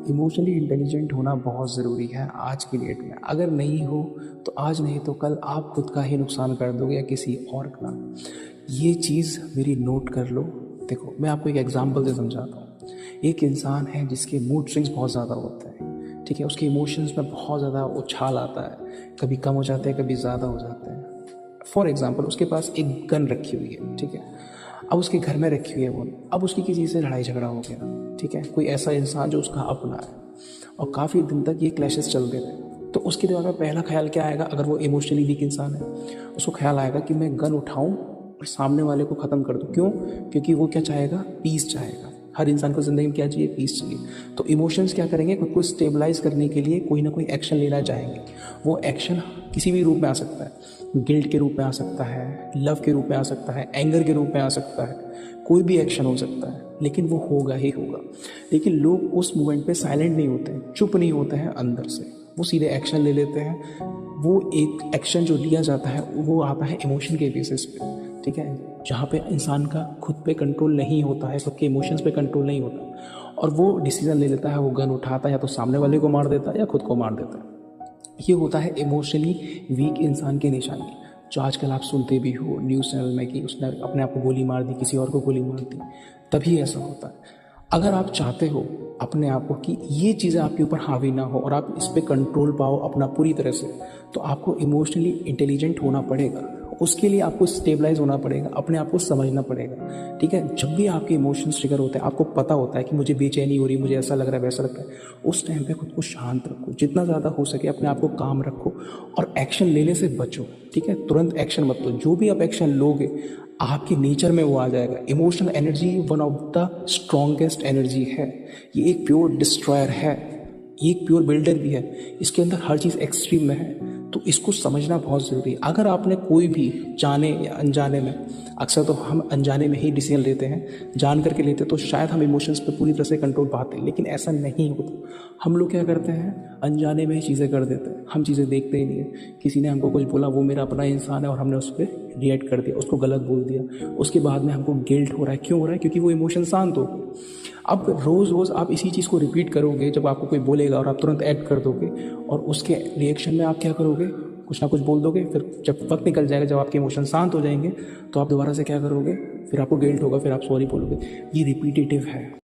Emotionally intelligent होना बहुत ज़रूरी है आज की डेट में। अगर नहीं हो तो आज नहीं तो कल आप खुद का ही नुकसान कर दोगे या किसी और का। ये चीज़ मेरी नोट कर लो। देखो, मैं आपको एक एग्जांपल से समझाता हूँ। एक इंसान है जिसके मूड स्विंग्स बहुत ज़्यादा होते हैं, ठीक है। उसके इमोशंस में बहुत ज़्यादा उछाल आता है, कभी कम हो जाते हैं, कभी ज़्यादा हो जाते हैं। फॉर एग्ज़ाम्पल, उसके पास एक गन रखी हुई है, ठीक है। अब उसके घर में रखी हुई है वो। अब उसकी किसी से लड़ाई झगड़ा हो गया, ठीक है। कोई ऐसा इंसान जो उसका अपना है और काफ़ी दिन तक ये क्लैशेस चलते रहे, तो उसके दिमाग में पहला ख्याल क्या आएगा? अगर वो इमोशनली वीक इंसान है, उसको ख्याल आएगा कि मैं गन उठाऊं और सामने वाले को ख़त्म कर दूं। क्यों? क्योंकि वो क्या चाहेगा? पीस चाहेगा। हर इंसान को ज़िंदगी में क्या चाहिए? पीस चाहिए। तो इमोशंस क्या करेंगे? खुद को स्टेबलाइज करने के लिए कोई ना कोई एक्शन लेना चाहेंगे। वो एक्शन किसी भी रूप में आ सकता है। गिल्ट के रूप में आ सकता है, लव के रूप में आ सकता है, एंगर के रूप में आ सकता है। कोई भी एक्शन हो सकता है, लेकिन वो होगा ही होगा। लेकिन लोग उस मोमेंट पे साइलेंट नहीं होते हैं, चुप नहीं होते हैं अंदर से, वो सीधे एक्शन ले लेते हैं। वो एक एक्शन जो लिया जाता है वो आता है इमोशन के बेसिस पे, ठीक है। जहाँ पे इंसान का खुद पे कंट्रोल नहीं होता है, खुद के इमोशंस पे कंट्रोल नहीं होता, और वो डिसीजन ले लेता है। वो गन उठाता है, या तो सामने वाले को मार देता है या खुद को मार देता है। ये होता है इमोशनली वीक इंसान की निशानी, जो आजकल आप सुनते भी हो न्यूज़ चैनल में कि उसने अपने आप को गोली मार दी, किसी और को गोली मार दी। तभी ऐसा होता है। अगर आप चाहते हो अपने आप को कि ये चीज़ें आपके ऊपर हावी ना हो और आप इस पर कंट्रोल पाओ अपना पूरी तरह से, तो आपको इमोशनली इंटेलिजेंट होना पड़ेगा। उसके लिए आपको स्टेबलाइज होना पड़ेगा, अपने आप को समझना पड़ेगा, ठीक है। जब भी आपके इमोशंस ट्रिगर होते हैं, आपको पता होता है कि मुझे बेचैनी हो रही है, मुझे ऐसा लग रहा है, वैसा लग रहा है, उस टाइम पे खुद को शांत रखो, जितना ज़्यादा हो सके अपने आप को काम रखो और एक्शन लेने से बचो, ठीक है। तुरंत एक्शन मत लो। जो भी आप एक्शन लोगे आपके नेचर में वो आ जाएगा। Emotional energy one of the strongest energy है। ये एक प्योर डिस्ट्रॉयर है, ये एक प्योर बिल्डर भी है। इसके अंदर हर चीज़ एक्सट्रीम में है, तो इसको समझना बहुत ज़रूरी है। अगर आपने कोई भी जाने या अनजाने में, अक्सर तो हम अनजाने में ही डिसीजन लेते हैं, जान करके लेते तो शायद हम इमोशंस पे पूरी तरह से कंट्रोल पाते हैं, लेकिन ऐसा नहीं होता। हम लोग क्या करते हैं? अनजाने में ही चीज़ें कर देते हैं, हम चीज़ें देखते ही नहीं है। किसी ने हमको कुछ बोला, वो मेरा अपना इंसान है और हमने उस पर रिएक्ट कर दिया, उसको गलत बोल दिया। उसके बाद में हमको गिल्ट हो रहा है। क्यों हो रहा है? क्योंकि वो इमोशन शांत हो गए। अब रोज़ रोज़ आप इसी चीज़ को रिपीट करोगे, जब आपको कोई बोलेगा और आप तुरंत ऐड कर दोगे, और उसके रिएक्शन में आप क्या करोगे? कुछ ना कुछ बोल दोगे। फिर जब वक्त निकल जाएगा, जब आपके इमोशन शांत हो जाएंगे, तो आप दोबारा से क्या करोगे? फिर आपको गिल्ट होगा, फिर आप सॉरी बोलोगे। ये रिपीटेटिव है।